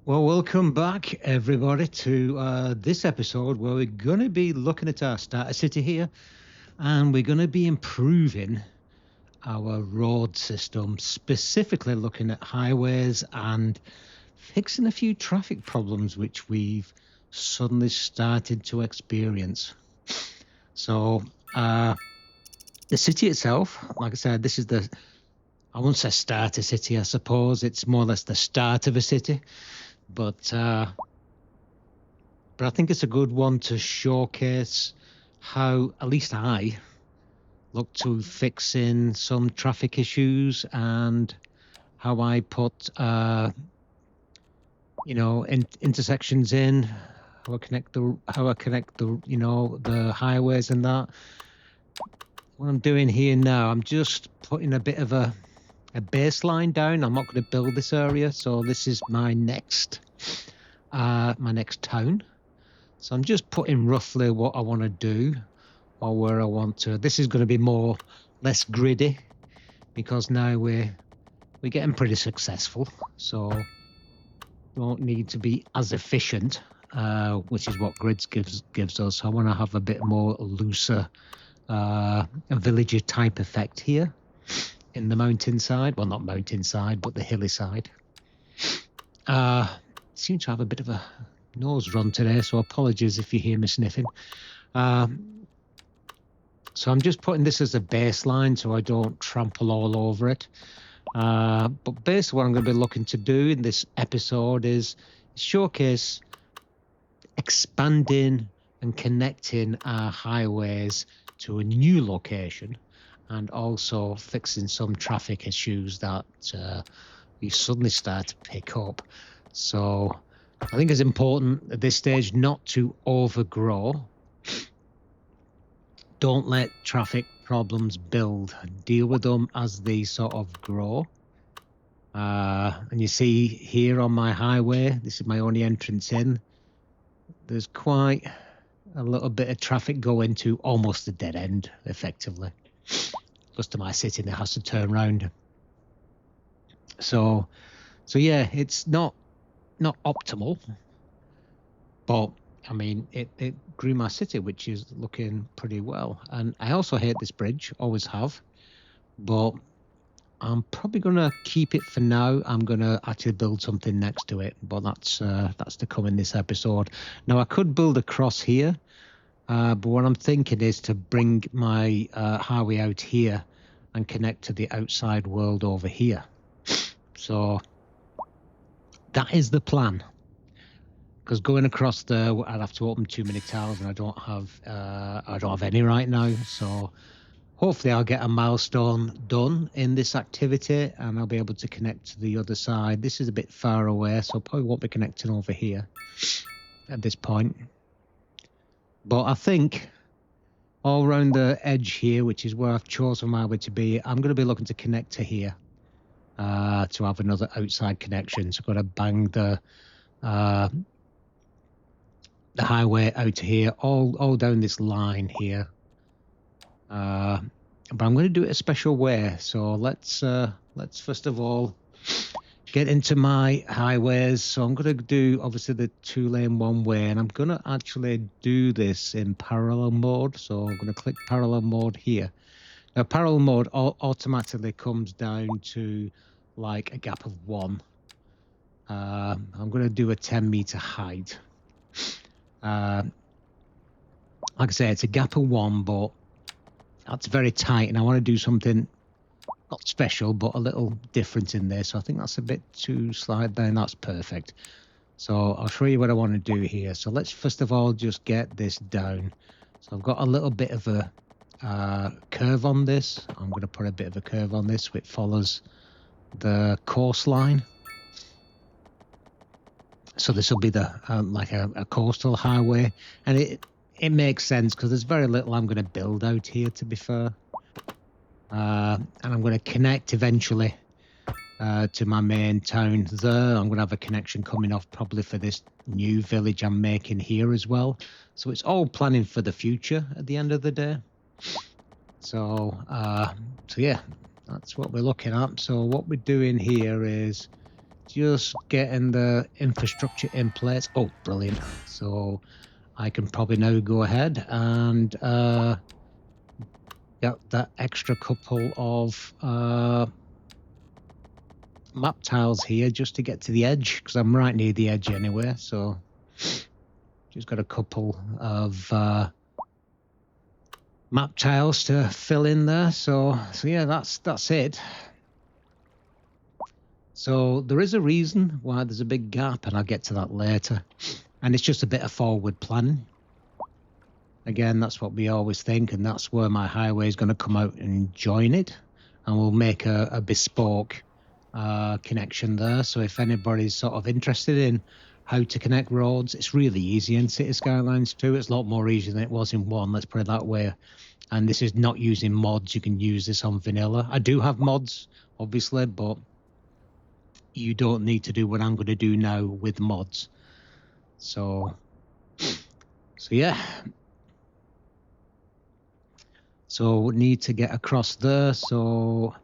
Well, welcome back, everybody, to this episode where we're going to be looking at our starter city here and we're going to be improving our road system, specifically looking at highways and fixing a few traffic problems which we've suddenly started to experience. So, the city itself, like I said, this is I won't say starter city, I suppose. It's more or less the start of a city. But I think it's a good one to showcase how, at least I, look to fixing some traffic issues and how I put, intersections in, how I connect the highways and that. What I'm doing here now, I'm just putting a bit of a baseline down. I'm not going to build this area, so this is my next town. So I'm just putting roughly what I want to do or where I want to. This is going to be less gritty because now we're getting pretty successful. So we won't need to be as efficient, which is what grids gives us. I want to have a bit more looser, a villager type effect here in the mountainside. Well, not mountainside, but the hilly side. Seem to have a bit of a nose run today, so apologies if you hear me sniffing. So I'm just putting this as a baseline so I don't trample all over it. But basically what I'm going to be looking to do in this episode is showcase expanding and connecting our highways to a new location and also fixing some traffic issues that you suddenly start to pick up. So I think it's important at this stage not to overgrow. Don't let traffic problems build. Deal with them as they sort of grow. And you see here on my highway, this is my only entrance in. There's quite a little bit of traffic going to almost a dead end, effectively. Customer sitting there has to turn around. So yeah, it's not optimal, but I mean, it grew my city, which is looking pretty well. And I also hate this bridge, always have, but I'm probably going to keep it for now. I'm going to actually build something next to it, but that's to come in this episode. Now, I could build across here, but what I'm thinking is to bring my highway out here and connect to the outside world over here. So that is the plan. Because going across there, I'd have to open too many tiles, and I don't have any right now. So hopefully I'll get a milestone done in this activity, and I'll be able to connect to the other side. This is a bit far away, so I probably won't be connecting over here at this point. But I think all around the edge here, which is where I've chosen my way to be, I'm going to be looking to connect to here to have another outside connection. So I'm going to bang the highway out here, all down this line here. But I'm going to do it a special way. So let's first of all get into my highways. So I'm going to do obviously the 2-lane one way, and I'm going to actually do this in parallel mode. So I'm going to click parallel mode here. Now parallel mode automatically comes down to like a gap of 1. I'm going to do a 10-meter height. Like I say, it's a gap of 1, but that's very tight, and I want to do something not special, but a little different in there. So I think that's a bit too slide down. That's perfect. So I'll show you what I want to do here. So let's first of all just get this down. So I've got a little bit of a curve on this. I'm going to put a bit of a curve on this, which follows the coastline. So this will be the like a coastal highway, and it makes sense because there's very little I'm going to build out here, to be fair. And I'm going to connect eventually to my main town there. I'm going to have a connection coming off probably for this new village I'm making here as well. So it's all planning for the future at the end of the day. So yeah, that's what we're looking at. So what we're doing here is just getting the infrastructure in place. Oh, brilliant. So I can probably now go ahead and get that extra couple of map tiles here just to get to the edge, because I'm right near the edge anyway. So just got a couple of map tiles to fill in there. So yeah, that's it. So there is a reason why there's a big gap, and I'll get to that later. And it's just a bit of forward planning. Again, that's what we always think, and that's where my highway is going to come out and join it, and we'll make a bespoke connection there. So if anybody's sort of interested in how to connect roads, it's really easy in Cities Skylines 2. It's a lot more easier than it was in 1, let's put it that way. And this is not using mods. You can use this on vanilla. I do have mods, obviously, but you don't need to do what I'm going to do now with mods. So yeah. So we need to get across there. So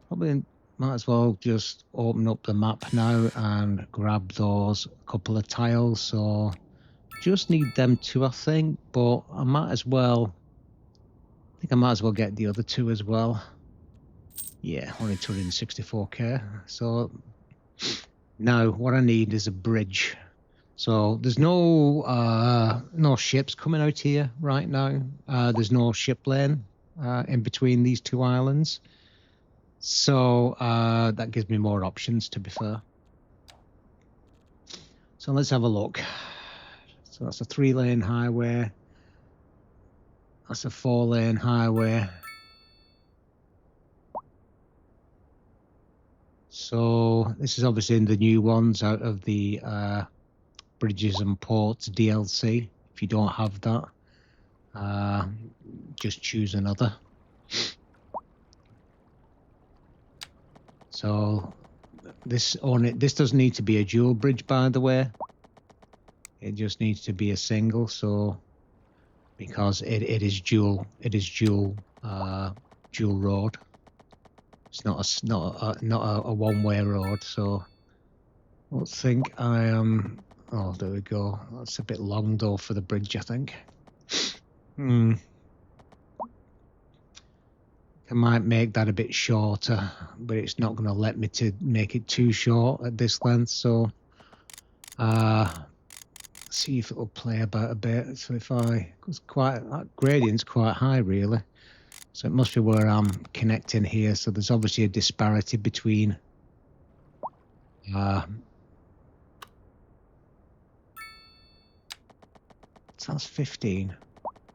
probably might as well just open up the map now and grab those couple of tiles. So just need them 2, I think, but I might as well, I think I might as well get the other 2 as well. Yeah, only 264k. So now what I need is a bridge. So there's no ships coming out here right now. There's no ship lane in between these 2 islands. So that gives me more options, to be fair. So let's have a look. So that's a 3-lane highway. That's a 4-lane highway. So this is obviously in the new ones out of the Bridges and Ports DLC. If you don't have that, just choose another. So this doesn't need to be a dual bridge, by the way. It just needs to be a single. So because it is dual road. It's not a one-way road. So I think I am. Oh, there we go. That's a bit long though for the bridge, I think. I might make that a bit shorter, but it's not going to let me to make it too short at this length. So see if it'll play about a bit. So if it's quite, that gradient's quite high really. So it must be where I'm connecting here. So there's obviously a disparity between so that's 15.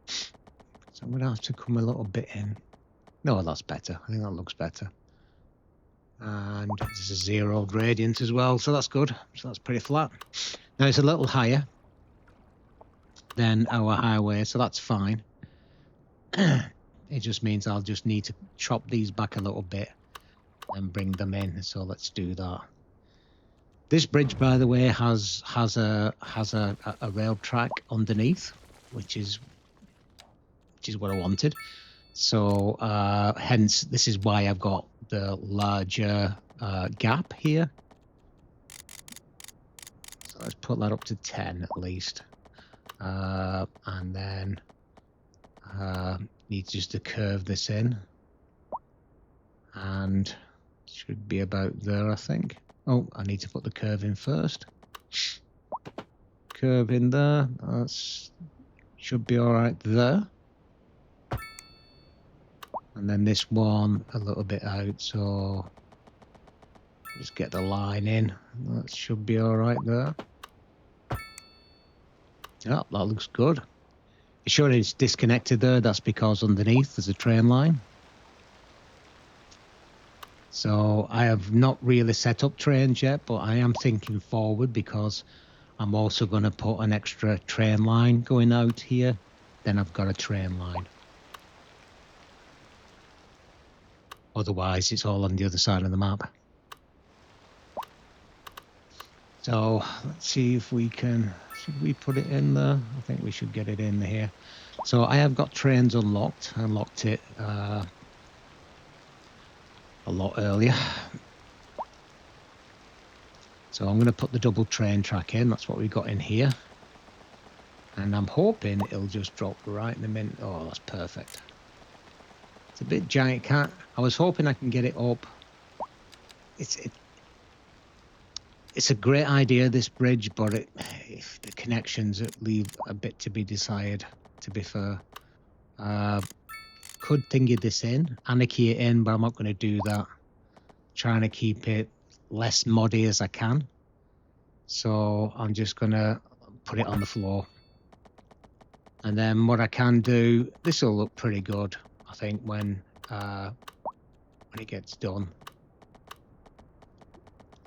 So I'm going to have to come a little bit in. No, that's better. I think that looks better. And there's a 0 gradient as well, so that's good. So that's pretty flat. Now it's a little higher than our highway, so that's fine. It just means I'll just need to chop these back a little bit and bring them in. So let's do that. This bridge, by the way, has a rail track underneath, which is what I wanted. So hence this is why I've got the larger gap here. So let's put that up to 10 at least, and then need just to curve this in, and should be about there, I think. Oh, I need to put the curve in first. Curve in there. That's should be all right there. And then this one a little bit out, so just get the line in. That should be all right there. Yeah, that looks good. You sure it's disconnected there? That's because underneath there's a train line. So I have not really set up trains yet, but I am thinking forward because I'm also going to put an extra train line going out here. Then I've got a train line. Otherwise, it's all on the other side of the map. So let's see if we can, should we put it in there? I think we should get it in here. So I have got trains unlocked. I unlocked it a lot earlier. So I'm going to put the double train track in. That's what we got in here. And I'm hoping it'll just drop right in the middle. Oh, that's perfect. It's a bit giant. I was hoping I can get it up. It's a great idea, this bridge, but if the connections leave a bit to be desired, to be fair. Could thingy this in, anarchy it in, but I'm not going to do that. Trying to keep it less moddy as I can. So I'm just going to put it on the floor. And then what I can do, this will look pretty good, I think, when it gets done.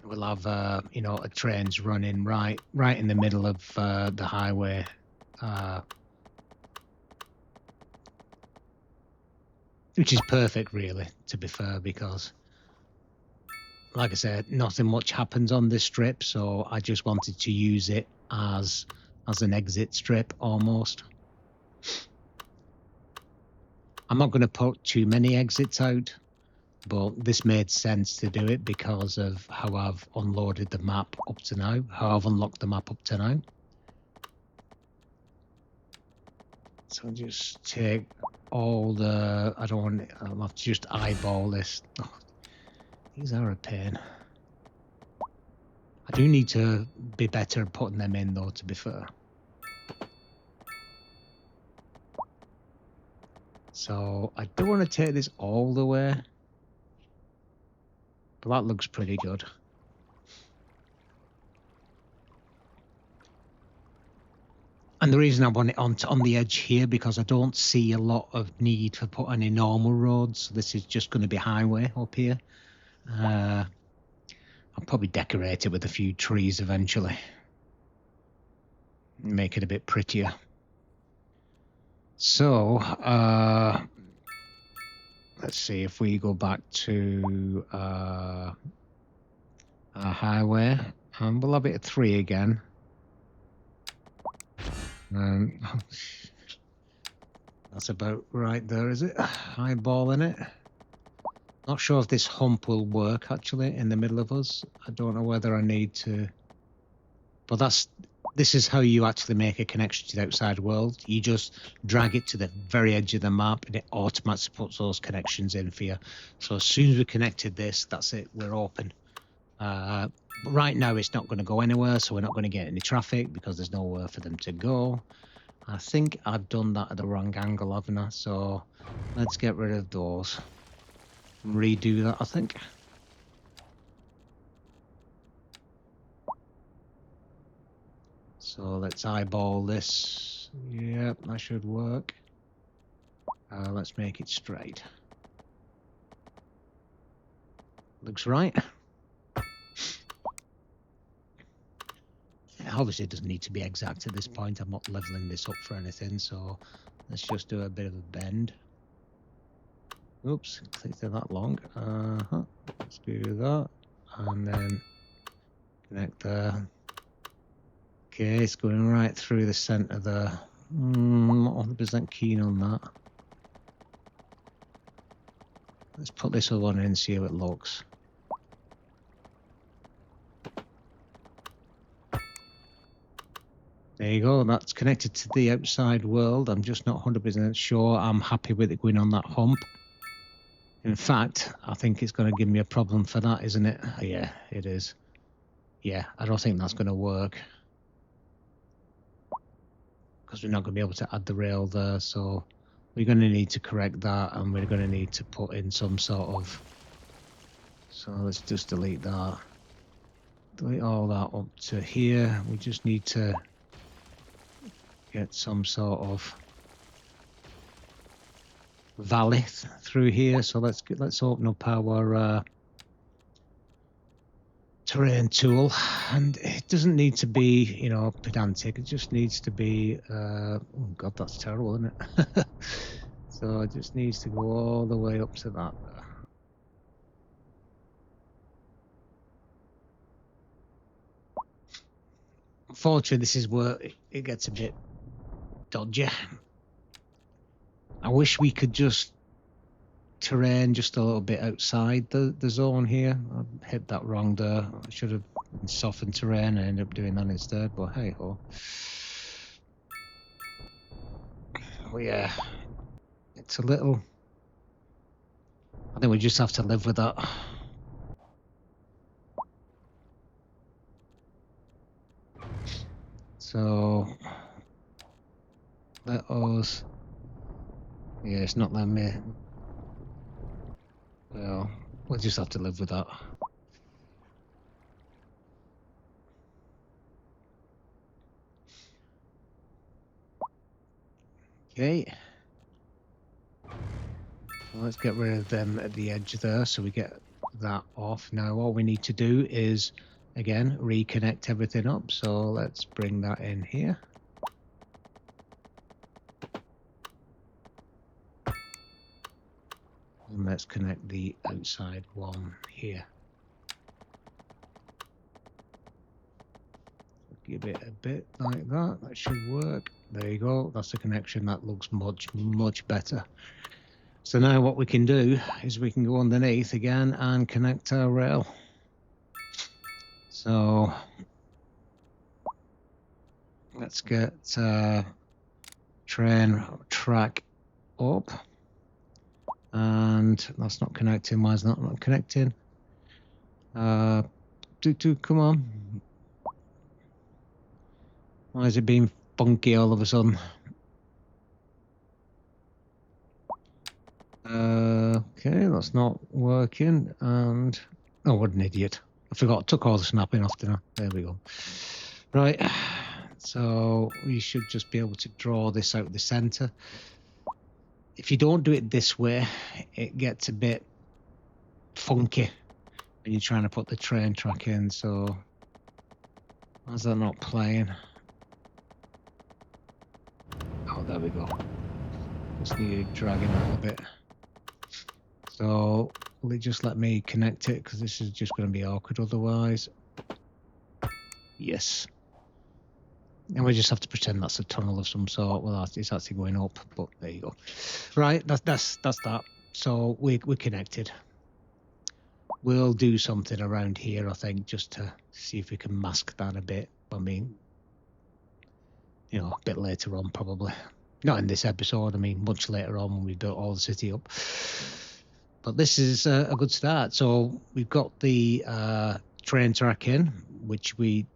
We'll have, you know, a trains running right in the middle of the highway. Which is perfect, really, to be fair, because, like I said, nothing much happens on this strip, so I just wanted to use it as an exit strip, almost. I'm not going to put too many exits out, but this made sense to do it because of how I've unloaded the map up to now, how I've unlocked the map up to now. So I'll just take all the, I'll have to just eyeball this. Oh, these are a pain. I do need to be better at putting them in though, to be fair. So I don't want to take this all the way, but that looks pretty good. And the reason I want it on the edge here, because I don't see a lot of need for putting in normal roads. This is just going to be highway up here. I'll probably decorate it with a few trees eventually. Make it a bit prettier. So, let's see if we go back to our highway, and we'll have it at 3 again. That's about right there, is it? Eyeballing it. Not sure if this hump will work actually in the middle of us. I don't know whether I need to, but this is how you actually make a connection to the outside world. You just drag it to the very edge of the map and it automatically puts those connections in for you. So as soon as we connected this, that's it, we're open. But right now it's not going to go anywhere, so we're not going to get any traffic because there's nowhere for them to go. I think I've done that at the wrong angle, haven't I? So let's get rid of those. Redo that, I think. So let's eyeball this. Yep, that should work. Let's make it straight. Looks right. Obviously it doesn't need to be exact at this point. I'm not leveling this up for anything, so let's just do a bit of a bend. Oops, clicked that long. Let's do that, and then connect there. Okay, it's going right through the center there. Not 100% keen on that. Let's put this other one in and see how it looks. There you go, that's connected to the outside world. I'm just not 100% sure I'm happy with it going on that hump. In fact, I think it's going to give me a problem for that, isn't it? Yeah, it is. Yeah, I don't think that's going to work. Because we're not going to be able to add the rail there, so we're going to need to correct that, and we're going to need to put in some sort of... So let's just delete that. Delete all that up to here. We just need to get some sort of valley through here. So let's open up our terrain tool, and it doesn't need to be, you know, pedantic. It just needs to be oh god, that's terrible, isn't it? So it just needs to go all the way up to that. Unfortunately, this is where it gets a bit dodgy. I wish we could just terrain just a little bit outside the zone here. I hit that wrong there. I should have softened terrain and ended up doing that instead, but hey ho. Oh yeah, it's a little... I think we just have to live with that. So let us... Yeah, it's not letting me... Well, we'll just have to live with that. Okay. Well, let's get rid of them at the edge there, so we get that off. Now all we need to do is, again, reconnect everything up. So let's bring that in here. And let's connect the outside one here. Give it a bit like that. That should work. There you go. That's the connection. That looks much better. So now what we can do is we can go underneath again and connect our rail. So let's get train track up. And that's not connecting. Why is that not connecting? Come on. Why is it being funky all of a sudden? Okay, that's not working. And oh, what an idiot! I forgot. I took all the snapping off, didn't I? There we go. Right. So we should just be able to draw this out the center. If you don't do it this way, it gets a bit funky when you're trying to put the train track in. So why is that not playing? Oh, there we go. Just need to drag it out a bit. So will it just let me connect it, because this is just going to be awkward otherwise. Yes. And we just have to pretend that's a tunnel of some sort. Well, it's actually going up, but there you go. Right, that's that. So we're connected. We'll do something around here, I think, just to see if we can mask that a bit. I mean, you know, a bit later on probably. Not in this episode, I mean much later on when we built all the city up. But this is a good start. So we've got the train track in, which we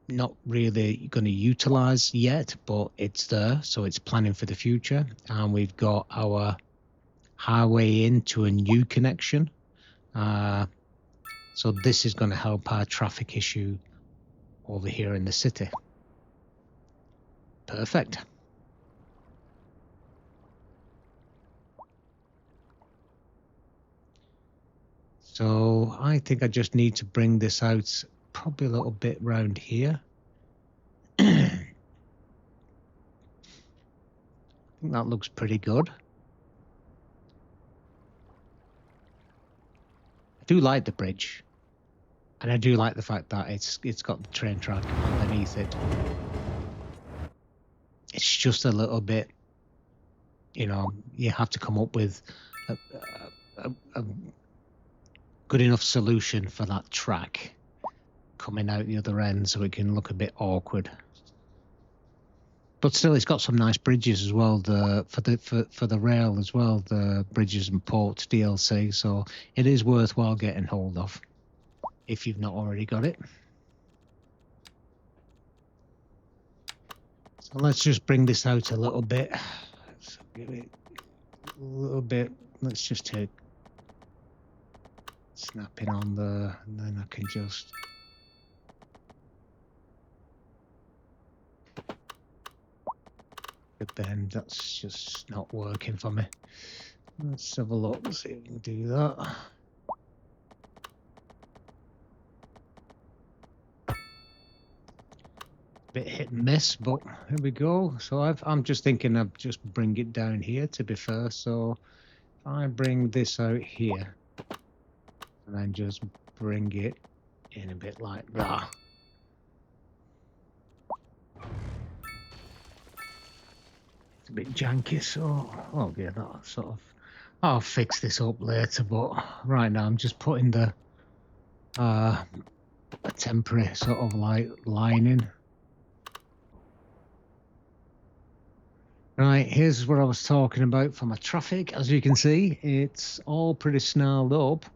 not really going to utilize yet, but it's there, so it's planning for the future. And we've got our highway into a new connection. So this is going to help our traffic issue over here in the city. Perfect. So I think I just need to bring this out probably a little bit round here. I think that looks pretty good. I do like the bridge, and I do like the fact that it's got the train track underneath it. It's just a little bit, you know, you have to come up with a good enough solution for that track coming out the other end, so it can look a bit awkward. But still, it's got some nice bridges as well. For the rail as well, the bridges and ports DLC. So it is worthwhile getting hold of if you've not already got it. So let's just bring this out a little bit. Let's give it a little bit. Let's just take snapping on there, and then I can just the bend. That's just not working for me. Let's have a look, see if we can do that. Bit hit and miss, but here we go. So I'm just thinking of just bring it down here, to be fair. So if I bring this out here and then just bring it in a bit like that. It's a bit janky, so oh yeah, that sort of I'll fix this up later, but right now I'm just putting the a temporary sort of like lining. Right, here's what I was talking about for my traffic. As you can see, it's all pretty snarled up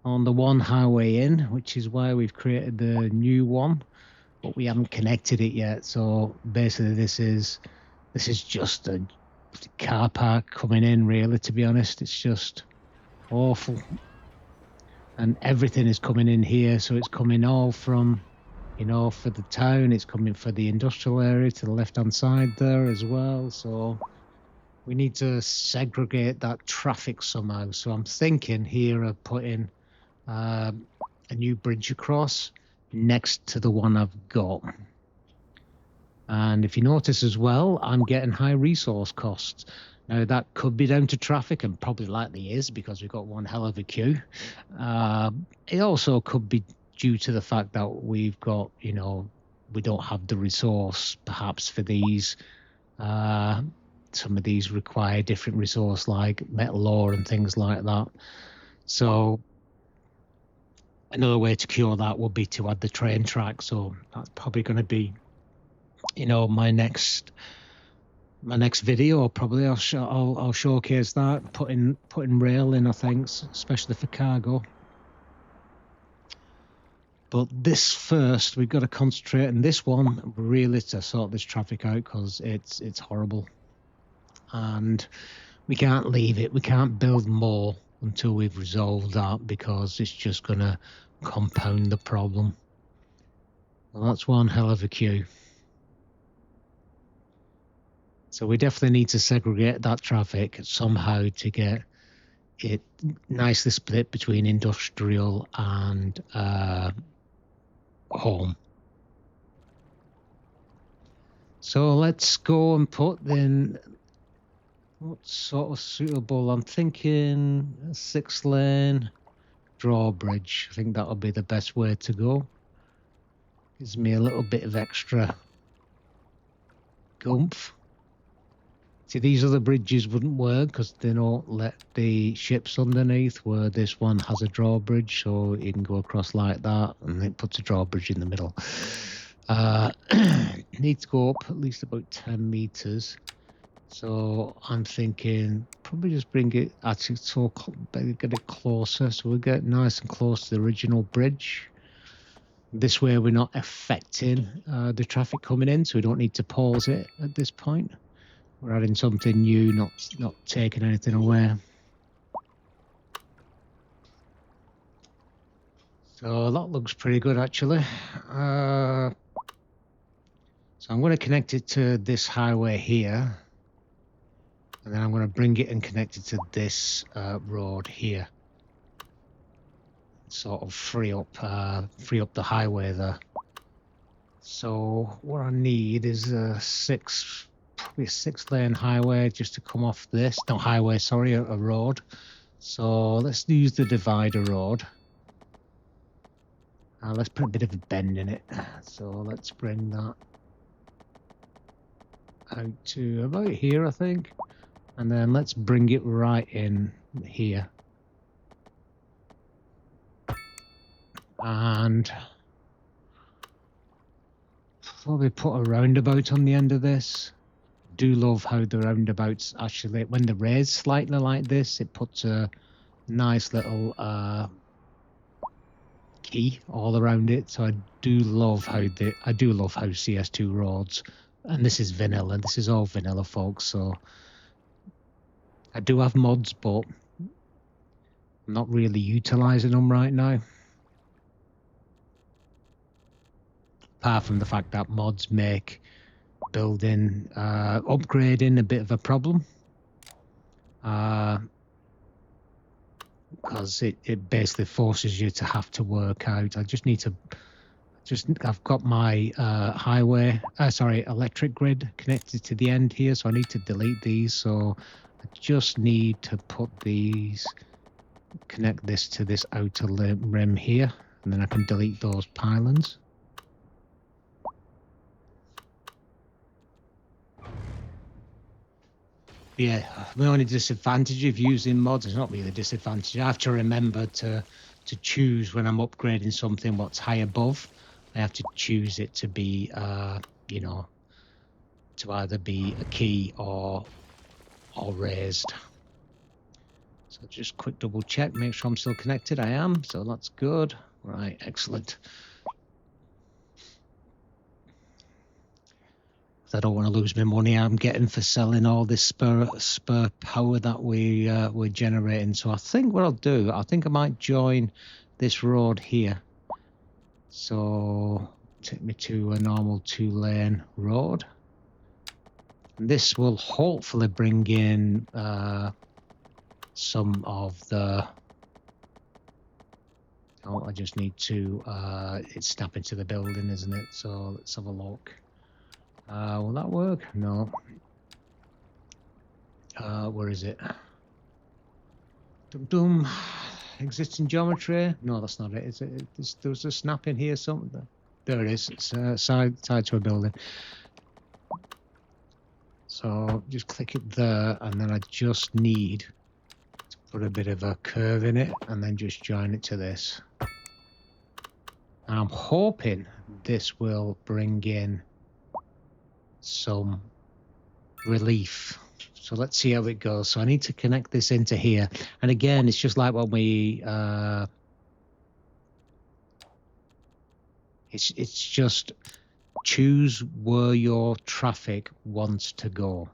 on the one highway in, which is why we've created the new one, but we haven't connected it yet. So basically this is just a car park coming in, really, to be honest. It's just awful. And everything is coming in here, so it's coming all from, you know, for the town, it's coming for the industrial area to the left-hand side there as well. So we need to segregate that traffic somehow. So I'm thinking here of putting a new bridge across next to the one I've got. And if you notice as well, I'm getting high resource costs. Now that could be down to traffic, and probably likely is, because we've got one hell of a queue. It also could be due to the fact that we've got, you know, we don't have the resource perhaps for these. Some of these require different resource like metal ore and things like that. So another way to cure that would be to add the train track. So that's probably going to be, you know, my next video. Probably I'll showcase that, putting rail in, I think, especially for cargo. But this first, we've got to concentrate on this one really to sort this traffic out, because it's horrible, and we can't leave it. We can't build more until we've resolved that, because it's just going to compound the problem. Well, that's one hell of a queue. So we definitely need to segregate that traffic somehow to get it nicely split between industrial and home. So let's go and put in what's sort of suitable. I'm thinking a 6-lane drawbridge. I think that'll be the best way to go. Gives me a little bit of extra gumph. See, these other bridges wouldn't work because they don't let the ships underneath, where this one has a drawbridge, so you can go across like that, and it puts a drawbridge in the middle. Need to go up at least about 10 meters. So I'm thinking probably just bring it, actually, so get it closer, so we get nice and close to the original bridge. This way we're not affecting the traffic coming in, so we don't need to pause it at this point. We're adding something new, not taking anything away. So that looks pretty good, actually. So I'm going to connect it to this highway here, and then I'm going to bring it and connect it to this road here. Sort of free up the highway there. So what I need is probably a 6-lane highway just to come off this. No, highway, sorry, a road. So let's use the divider road. Let's put a bit of a bend in it. So let's bring that out to about here, I think. And then let's bring it right in here. And probably put a roundabout on the end of this. Do love how the roundabouts actually, when they're raised slightly like this, it puts a nice little key all around it. So I do love how CS2 roads, and this is vanilla. This is all vanilla, folks. So I do have mods, but I'm not really utilizing them right now. Apart from the fact that mods make building, upgrading a bit of a problem. Because it basically forces you to have to work out. I've got my electric grid connected to the end here, so I need to delete these. So I just need to connect this to this outer rim here, and then I can delete those pylons. Yeah, the only disadvantage of using mods is not really a disadvantage. I have to remember to choose when I'm upgrading something what's high above. I have to choose it to be, you know, to either be a key or raised. So just quick double check, make sure I'm still connected. I am, so that's good. Right, excellent. I don't want to lose my money I'm getting for selling all this spare power that we're generating. So I think what I'll do, I think I might join this road here. So take me to a normal 2-lane road. And this will hopefully bring in some of the. Oh, I just need to. It's snap into the building, isn't it? So let's have a look. Will that work? No. Where is it? Dum dum. Existing geometry? No, that's not it. Is it? There's a snap in here. Something. There it is. It's side to a building. So just click it there, and then I just need to put a bit of a curve in it, and then just join it to this. And I'm hoping this will bring in some relief. So let's see how it goes. So I need to connect this into here. And again, it's just like when we it's just choose where your traffic wants to go,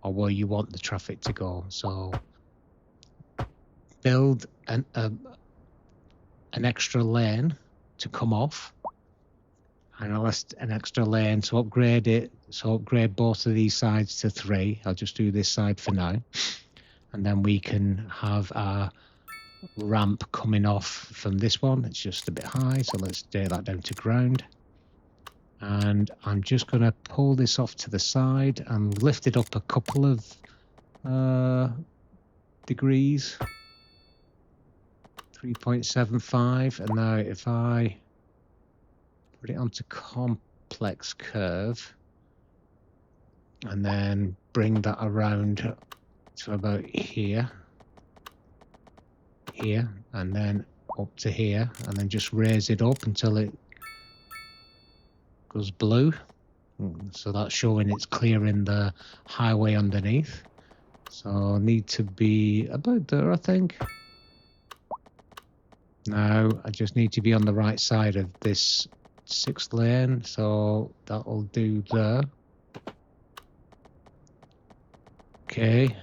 or where you want the traffic to go. So build an extra lane to come off, and an extra lane to upgrade it. So upgrade both of these sides to 3. I'll just do this side for now, and then we can have a ramp coming off from this one. It's just a bit high, so let's take that down to ground. And I'm just going to pull this off to the side and lift it up a couple of degrees. 3.75. And now if I put it onto complex curve and then bring that around to about here, and then up to here, and then just raise it up until it goes blue. So that's showing it's clearing the highway underneath. So I need to be about there, I think. Now I just need to be on the right side of this 6th lane, so that'll do there. Okay.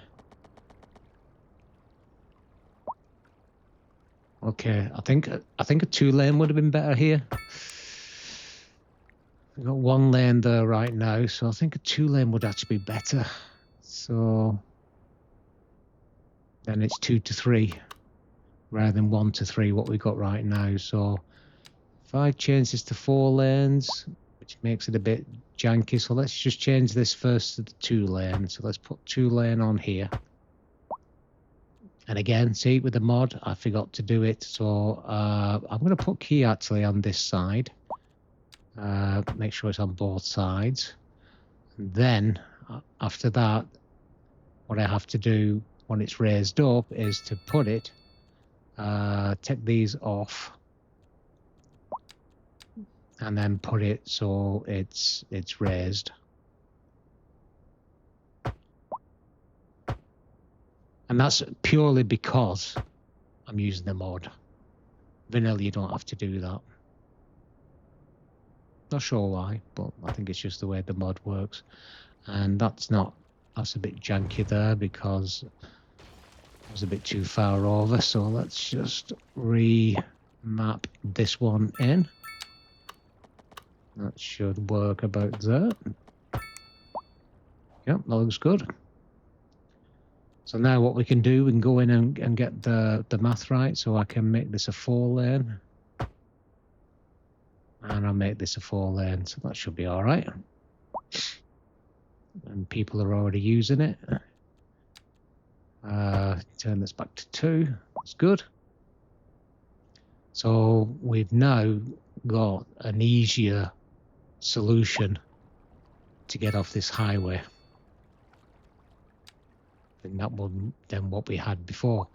Okay, I think a 2-lane would have been better here. We've got 1 lane there right now, so I think a 2-lane would actually be better. So then it's 2 to 3 rather than 1 to 3, what we got right now. So if I change this to 4 lanes, which makes it a bit janky, so let's just change this first to the 2-lane. So let's put 2-lane on here. And again, see, with the mod, I forgot to do it. So I'm going to put key actually on this side. Make sure it's on both sides. And then after that, what I have to do when it's raised up is to put it, take these off, and then put it so it's raised. And that's purely because I'm using the mod. Vanilla, you don't have to do that. Not sure why, but I think it's just the way the mod works. And that's a bit janky there because it was a bit too far over. So let's just remap this one in. That should work about there. Yep, that looks good. So now what we can do, we can go in and get the math right. So I can make this a 4-lane. And I'll make this a 4-lane, so that should be all right. And people are already using it. Turn this back to 2. That's good. So we've now got an easier solution to get off this highway. than what we had before.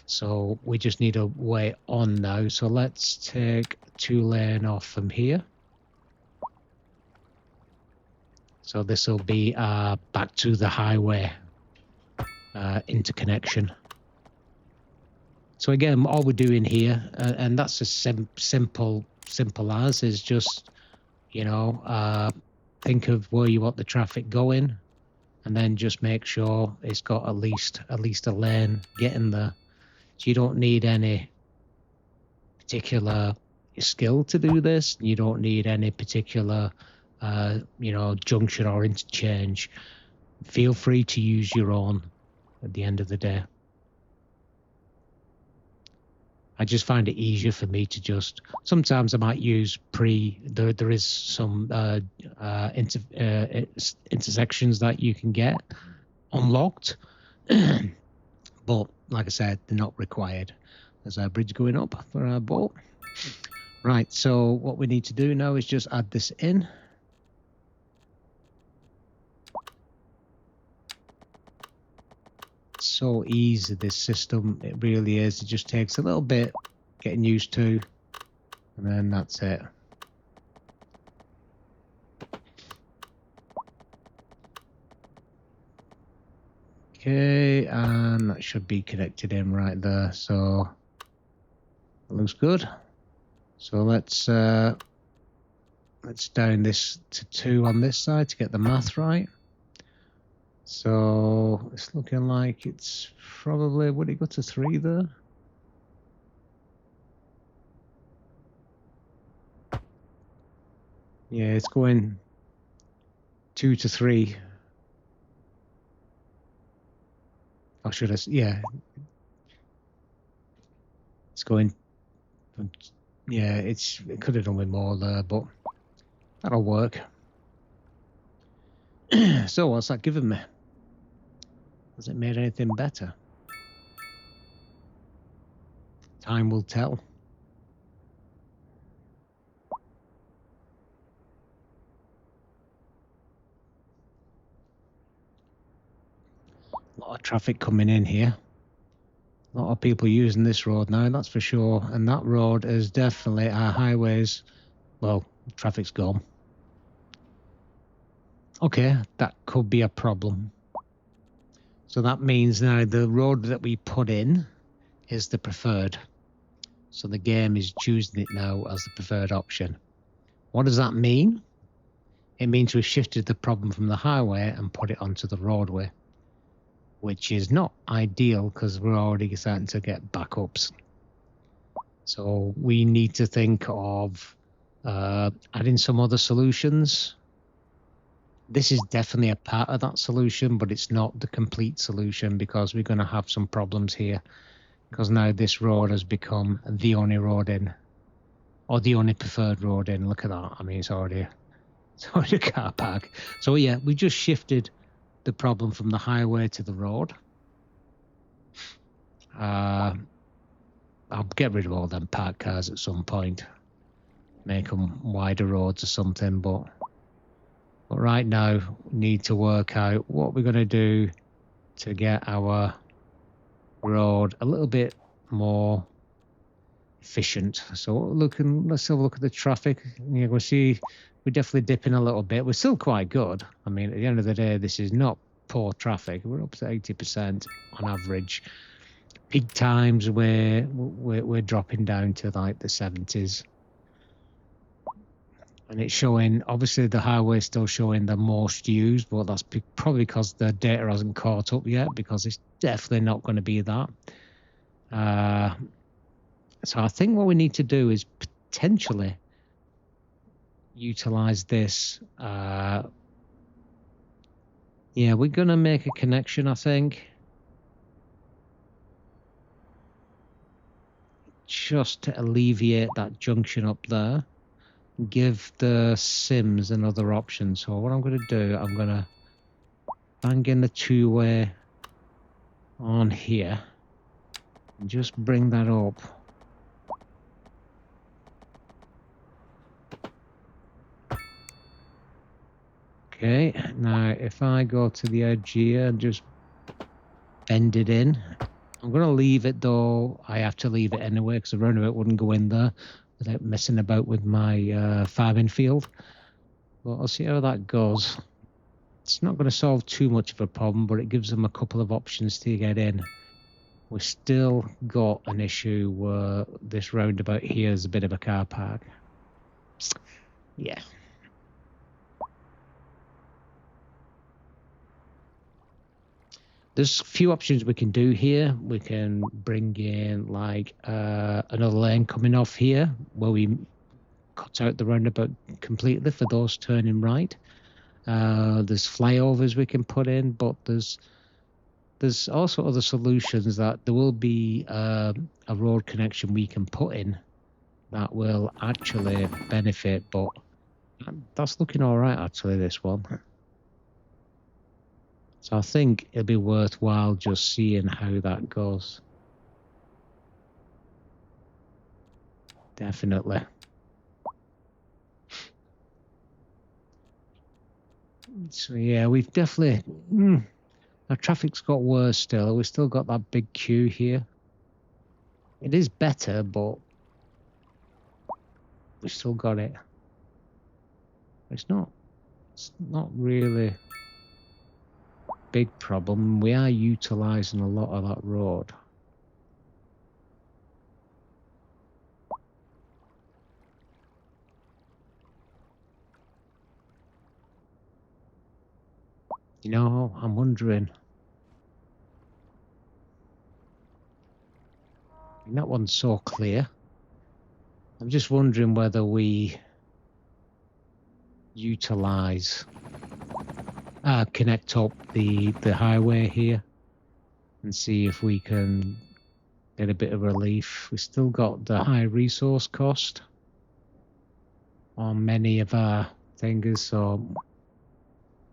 So we just need a way on now. So let's take 2-lane off from here. So this will be back to the highway interconnection. So again, all we're doing here, and that's as simple as, is just, you know, think of where you want the traffic going, and then just make sure it's got at least a lane getting there. So you don't need any particular skill to do this. You don't need any particular, you know, junction or interchange. Feel free to use your own at the end of the day. I just find it easier for me to just, sometimes I might use there is some intersections that you can get unlocked, but like I said, they're not required. There's our bridge going up for our boat. Right, so what we need to do now is just add this in. So easy, this system, it really is. It just takes a little bit getting used to, and then that's it. Okay, and that should be connected in right there, so it looks good. So let's down this to 2 on this side to get the math right. So it's looking like it's probably, would it go to 3 there? Yeah, it's going 2 to 3. Or should I? Yeah, it's going. Yeah, it could have done with more there, but that'll work. So what's that given me? Has it made anything better? Time will tell. A lot of traffic coming in here. A lot of people using this road now, that's for sure. And that road is definitely our highways. Well, traffic's gone. Okay, that could be a problem. So that means now the road that we put in is the preferred. So the game is choosing it now as the preferred option. What does that mean? It means we've shifted the problem from the highway and put it onto the roadway, which is not ideal because we're already starting to get backups. So we need to think of adding some other solutions. This is definitely a part of that solution, but it's not the complete solution because we're going to have some problems here. Because now this road has become the only road in, or the only preferred road in. Look at that. I mean, it's already a car park. So yeah, we just shifted the problem from the highway to the road. I'll get rid of all them parked cars at some point. Make them wider roads or something, but right now we need to work out what we're going to do to get our road a little bit more efficient. So let's have a look at the traffic. You can see we're definitely dipping a little bit. We're still quite good. I mean, at the end of the day, this is not poor traffic. We're up to 80% on average. Peak times we're dropping down to like the 70s. And it's showing, obviously the highway is still showing the most used, but that's probably because the data hasn't caught up yet, because it's definitely not going to be that. So I think what we need to do is potentially utilize this. Yeah, we're going to make a connection, I think. Just to alleviate that junction up there. Give the Sims another option. So what I'm going to do, I'm going to bang in the 2-way on here and just bring that up. Okay, now if I go to the edge here and just ended in. I'm going to leave it though. I have to leave it anyway because the roundabout wouldn't go in there without messing about with my farming field. But I'll see how that goes. It's not going to solve too much of a problem, but it gives them a couple of options to get in. We've still got an issue where this roundabout here is a bit of a car park. Yeah. There's a few options we can do here. We can bring in like another lane coming off here where we cut out the roundabout completely for those turning right. There's flyovers we can put in, but there's also other solutions that there will be a road connection we can put in that will actually benefit, but that's looking all right actually, this one. So I think it'll be worthwhile just seeing how that goes. Definitely. So yeah, we've definitely... our traffic's got worse still. We've still got that big queue here. It is better, but we've still got it. It's not really big problem. We are utilizing a lot of that road. You know, I'm wondering. That one's so clear. I'm just wondering whether we utilize connect up the highway here and see if we can get a bit of relief. We still got the high resource cost on many of our things, so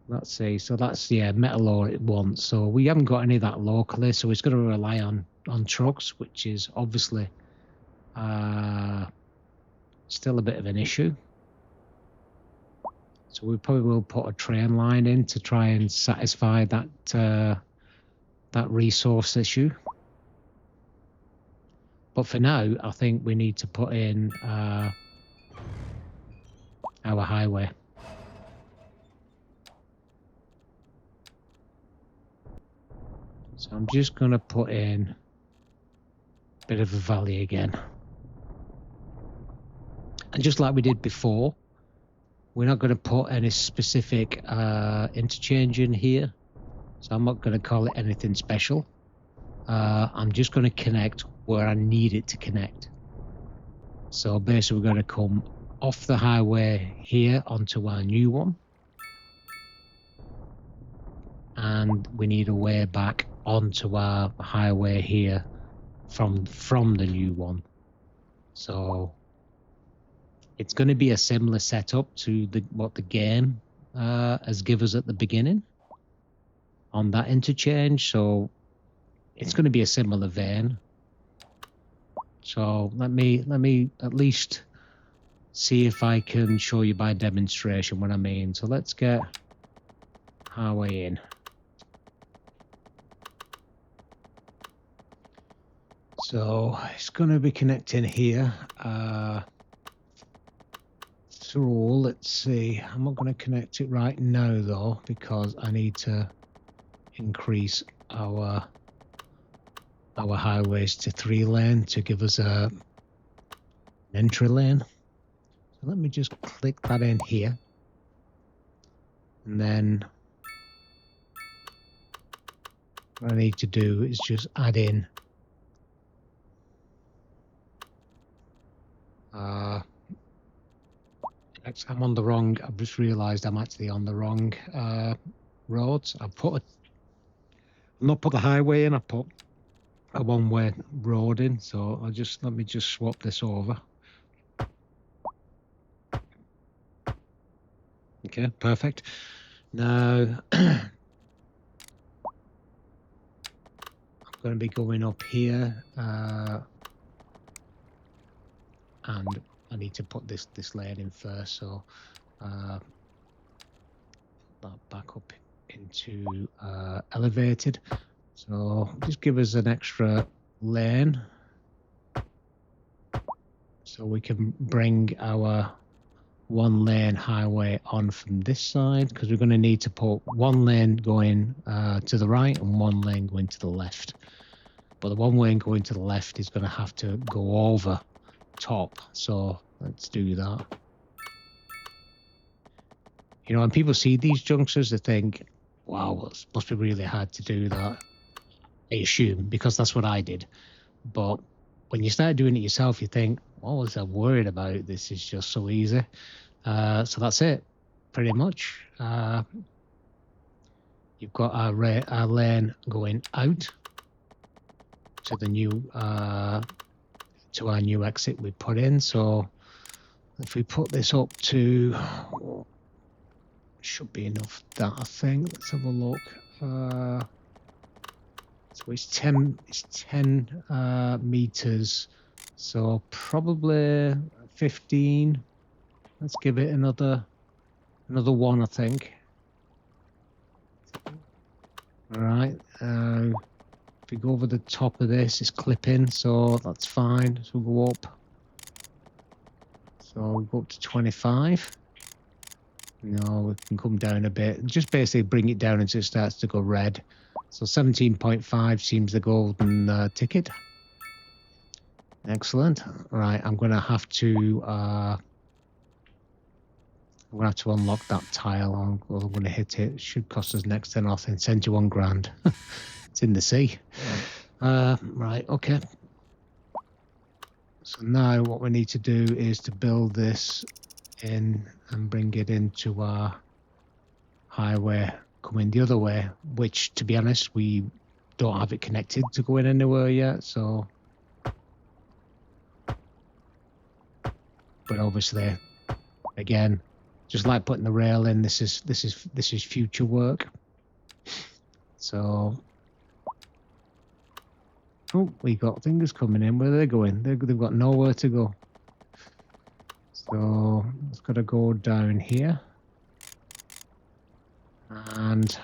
let's see. So that's metal ore it wants. So we haven't got any of that locally, so it's going to rely on trucks, which is obviously still a bit of an issue. So we probably will put a train line in to try and satisfy that that resource issue. But for now, I think we need to put in our highway. So I'm just going to put in a bit of a valley again. And just like we did before, we're not going to put any specific interchange in here. So I'm not going to call it anything special. I'm just going to connect where I need it to connect. So basically we're going to come off the highway here onto our new one. And we need a way back onto our highway here from the new one. So it's going to be a similar setup to what the game has given us at the beginning on that interchange. So it's going to be a similar vein. So let me at least see if I can show you by demonstration what I mean. So let's get highway in. So it's going to be connecting here. Through, let's see. I'm not going to connect it right now though, because I need to increase our highways to 3 lane to give us an entry lane. So let me just click that in here, and then what I need to do is just add in I'm on the wrong. I've just realised I'm actually on the wrong roads. I've not put the highway in. I put a one-way road in. So let me just swap this over. Okay, perfect. Now I'm going to be going up here, and I need to put this lane in first, so that back up into elevated. So just give us an extra lane so we can bring our 1-lane highway on from this side, because we're going to need to put 1 lane going to the right and 1 lane going to the left. But the 1 lane going to the left is going to have to go over top. So let's do that. You know, when people see these junctures, they think, wow, it must be really hard to do that. I assume, because that's what I did. But when you start doing it yourself, you think, what was I worried about? This is just so easy. So that's it, pretty much. You've got our lane going out to the new to our new exit we put in. So if we put this up to, should be enough that, I think. Let's have a look. So it's 10 meters, so probably 15. Let's give it another 1, I think. All right. If we go over the top of this, it's clipping, so that's fine. So we'll go up. So we'll go up to 25. No, we can come down a bit. Just basically bring it down until it starts to go red. So 17.5 seems the golden ticket. Excellent. Right, I'm going to have to unlock that tile. I'm going to hit it. It should cost us next to nothing. 71 grand. It's in the sea. Right, okay. So now what we need to do is to build this in and bring it into our highway coming the other way, which, to be honest, we don't have it connected to going anywhere yet. So, but obviously, again, just like putting the rail in, this is future work. So, oh, we got things coming in. Where are they going? They've got nowhere to go. So it's got to go down here, and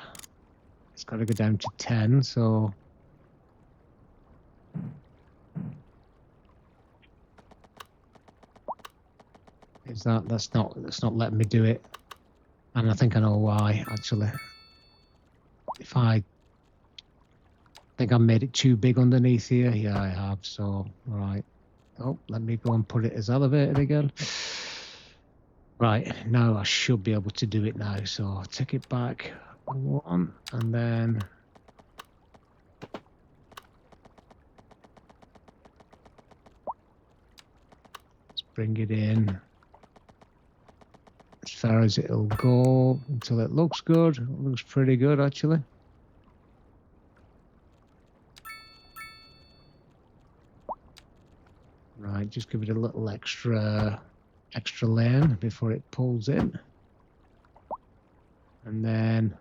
it's got to go down to 10. So is that's not letting me do it, and I think I know why, actually. If I think I made it too big underneath here. Yeah, I have. So right. Oh, let me go and put it as elevated again. Right, now I should be able to do it now. So I'll take it back 1, and then let's bring it in as far as it'll go until it looks good. It looks pretty good, actually. Right, just give it a little extra lane before it pulls in, and then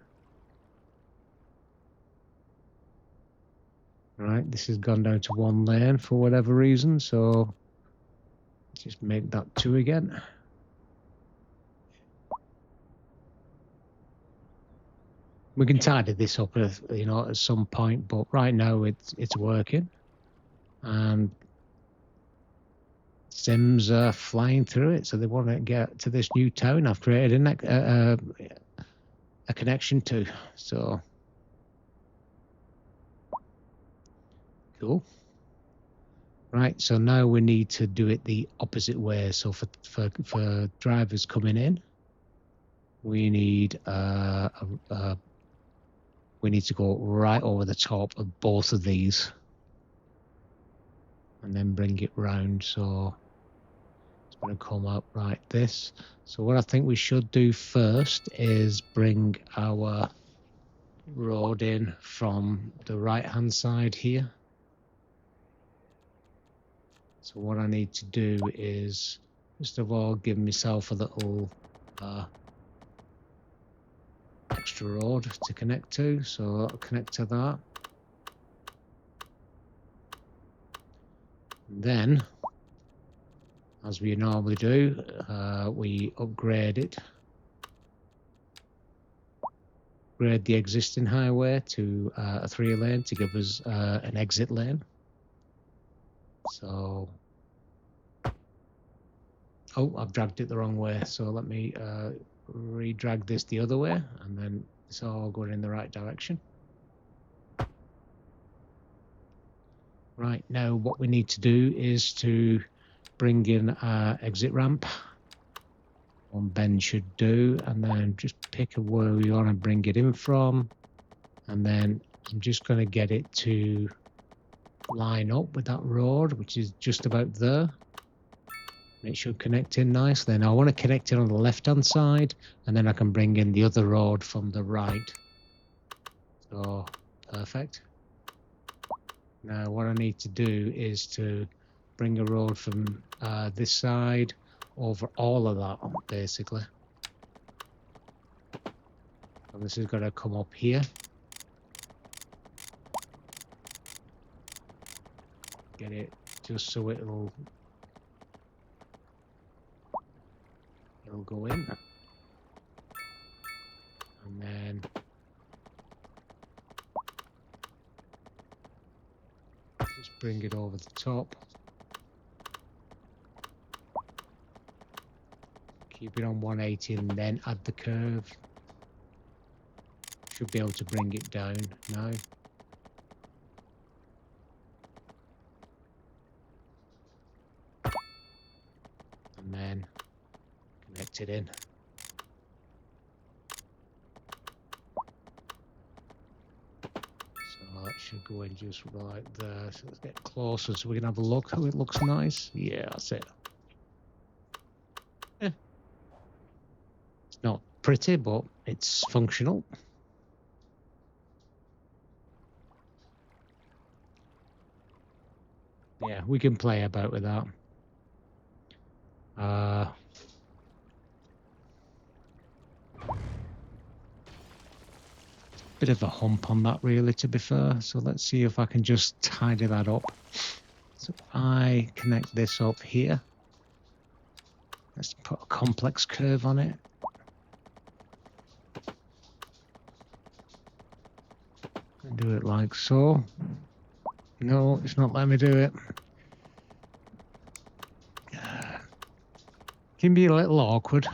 right, this has gone down to 1 lane for whatever reason, so just make that 2 again. We can tidy this up, you know, at some point, but right now it's working, and Sims are flying through it, so they want to get to this new town I've created a connection to. So cool. Right, so now we need to do it the opposite way. So for drivers coming in, we need to go right over the top of both of these, and then bring it round. So it's going to come up like this. So what I think we should do first is bring our road in from the right hand side here. So what I need to do is, first of all, give myself a little extra road to connect to. So I'll connect to that. And then, as we normally do, we upgrade it upgrade the existing highway to a 3-lane to give us an exit lane. So, oh, I've dragged it the wrong way. So let me re-drag this the other way, and then it's all going in the right direction. Right, now what we need to do is to bring in our exit ramp. One bend should do, and then just pick where we want to bring it in from, and then I'm just going to get it to line up with that road, which is just about there. It should connect in nicely. Now I want to connect it on the left hand side, and then I can bring in the other road from the right. So perfect. Now what I need to do is to bring a road from this side over all of that, basically. And this is going to come up here. Get it just so it'll go in. And then just bring it over the top. Keep it on 180 and then add the curve. Should be able to bring it down now. And then connect it in. So that should go in just right there. So let's get closer so we can have a look how it looks nice. Yeah, that's it. Yeah. It's not pretty, but it's functional. Yeah, we can play about with that. Bit of a hump on that, really, to be fair. So let's see if I can just tidy that up. So if I connect this up here, let's put a complex curve on it. And do it like so. No, it's not letting me do it. Can be a little awkward.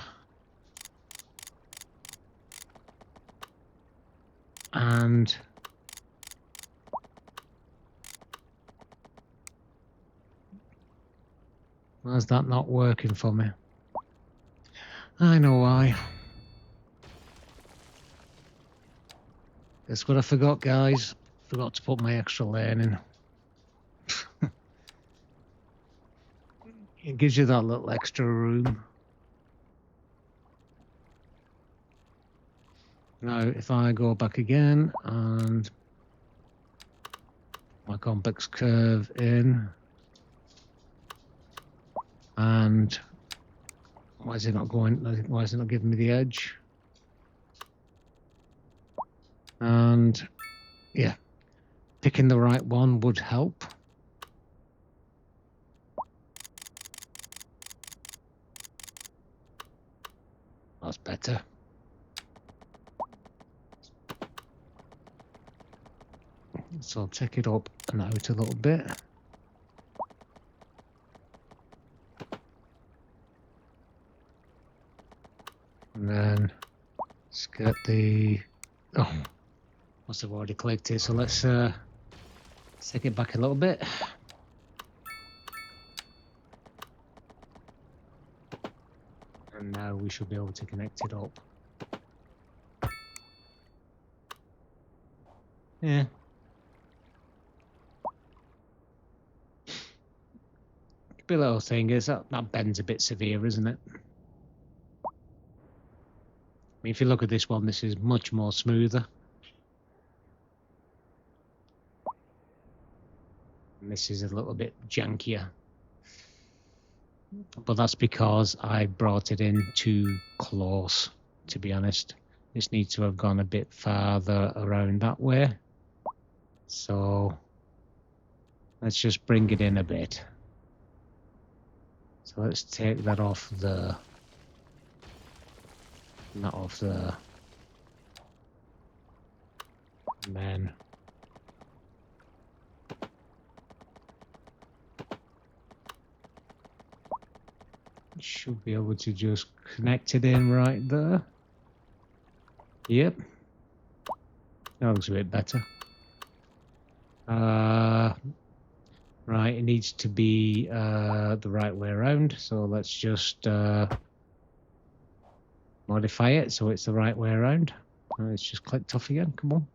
And why is that not working for me? I know why. That's what I forgot, guys. Forgot to put my extra lane in. It gives you that little extra room. Now, if I go back again and my complex curve in, and why is it not going? Why is it not giving me the edge? And yeah, picking the right one would help. That's better. So I'll take it up and out a little bit. And then let's get the... Oh, must have already clicked it. So let's take it back a little bit. And now we should be able to connect it up. Yeah. The little thing is that bend's a bit severe, isn't it? I mean, if you look at this one, this is much more smoother. And this is a little bit jankier. But that's because I brought it in too close, to be honest. This needs to have gone a bit farther around that way. So let's just bring it in a bit. So let's take that off there. Not off there. And then should be able to just connect it in right there. Yep. That looks a bit better. Right, it needs to be the right way around. So let's just modify it so it's the right way around. It's just clicked off again. Come on.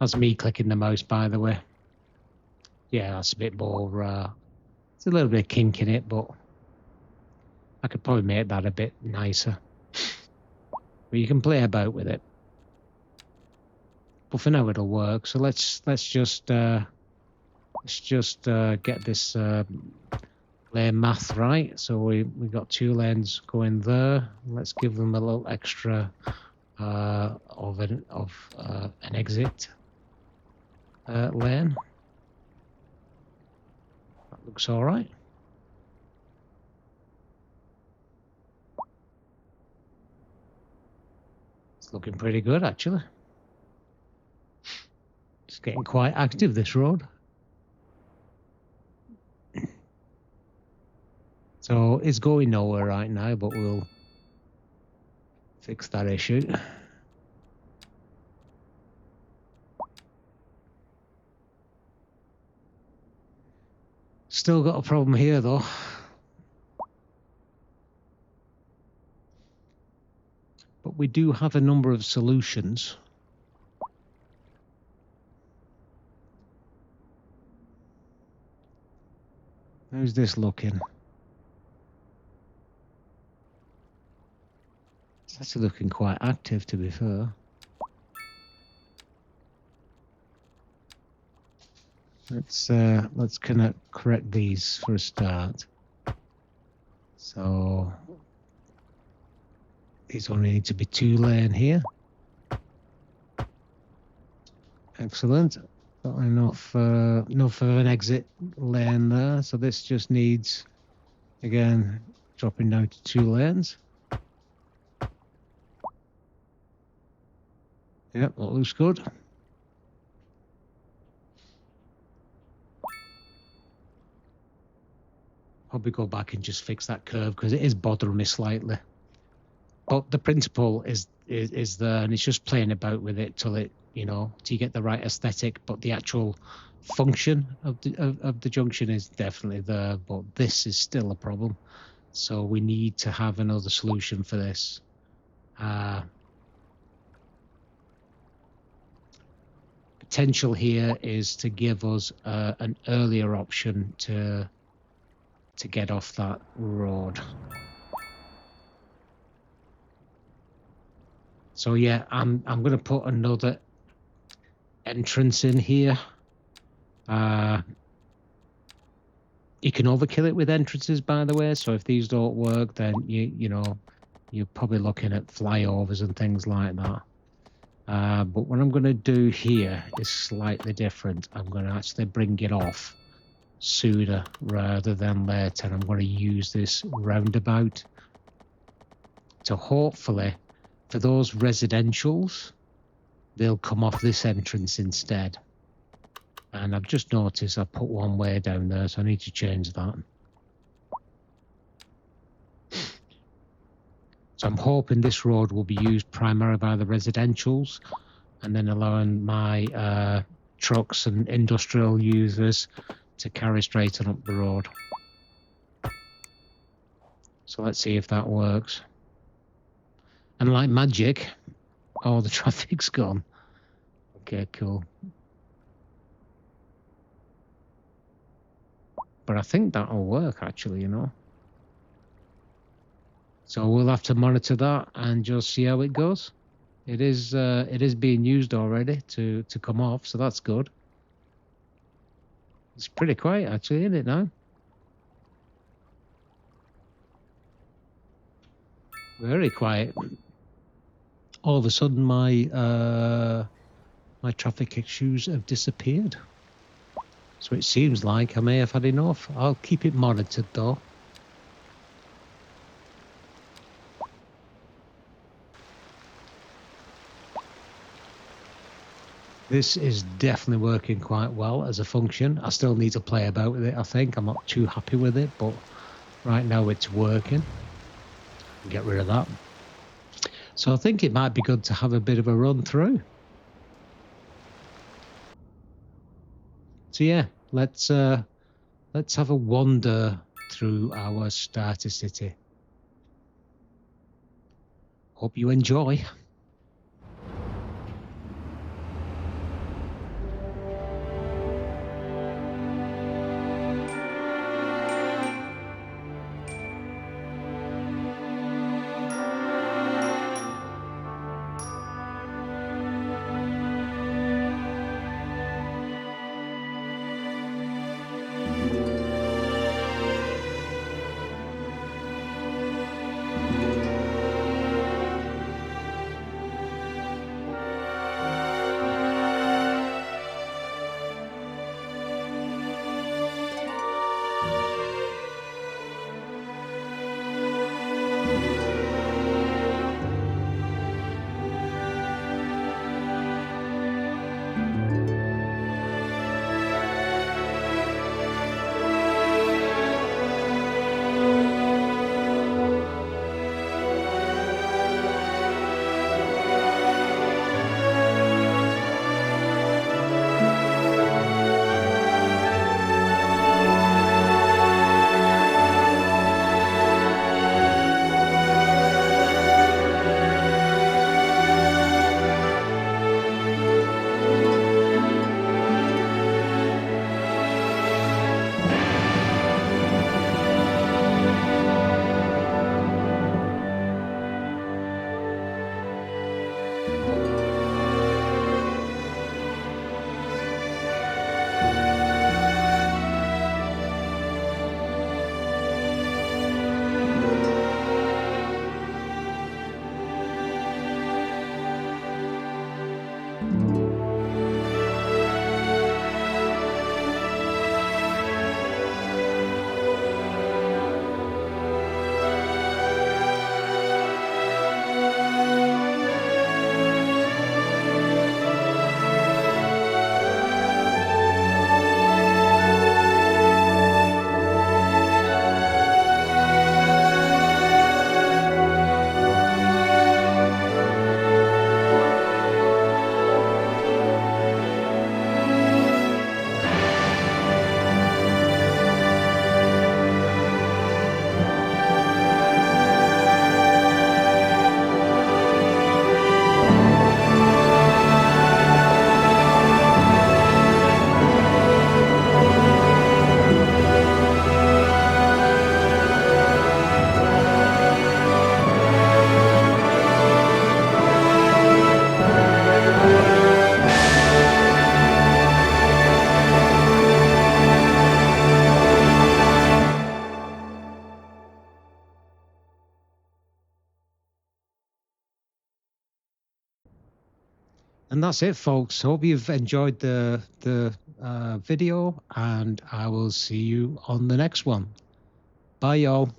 That's me clicking the mouse, by the way. Yeah, that's a bit more. It's a little bit of kink in it, but I could probably make that a bit nicer. But you can play about with it. But for now, it'll work. So let's just get this lane math right. So we got 2 lanes going there. Let's give them a little extra of an exit lane. That looks all right. It's looking pretty good, actually. It's getting quite active, this road. So it's going nowhere right now, but we'll fix that issue. Still got a problem here, though. But we do have a number of solutions. How's this looking? It's actually looking quite active, to be fair. Let's kind of correct these for a start. So these only need to be 2 lane here. Excellent. Got enough of an exit lane there. So this just needs, again, dropping down to 2 lanes. Yep, that looks good. Probably go back and just fix that curve because it is bothering me slightly. But the principle is there, and it's just playing about with it till it, till you get the right aesthetic. But the actual function of the junction is definitely there. But this is still a problem, so we need to have another solution for this. Potential here is to give us an earlier option to get off that road. So yeah, I'm going to put another entrance in here. You can overkill it with entrances, by the way. So if these don't work, then you're probably looking at flyovers and things like that. But what I'm going to do here is slightly different. I'm going to actually bring it off sooner rather than later. And I'm going to use this roundabout to hopefully, for those residentials, they'll come off this entrance instead. And I've just noticed I put one way down there, so I need to change that. So I'm hoping this road will be used primarily by the residentials, and then allowing my trucks and industrial users to carry straight on up the road. So let's see if that works. And like magic, oh, the traffic's gone. Okay, cool. But I think that'll work, actually, So we'll have to monitor that and just see how it goes. It is being used already to come off, so that's good. It's pretty quiet, actually, isn't it now? Very quiet. All of a sudden, my traffic issues have disappeared. So it seems like I may have had enough. I'll keep it monitored, though. This is definitely working quite well as a function. I still need to play about with it, I think. I'm not too happy with it, but right now it's working. Get rid of that. So I think it might be good to have a bit of a run through. So yeah, let's have a wander through our starter city. Hope you enjoy. And that's it, folks. Hope you've enjoyed the video, and I will see you on the next one. Bye, y'all.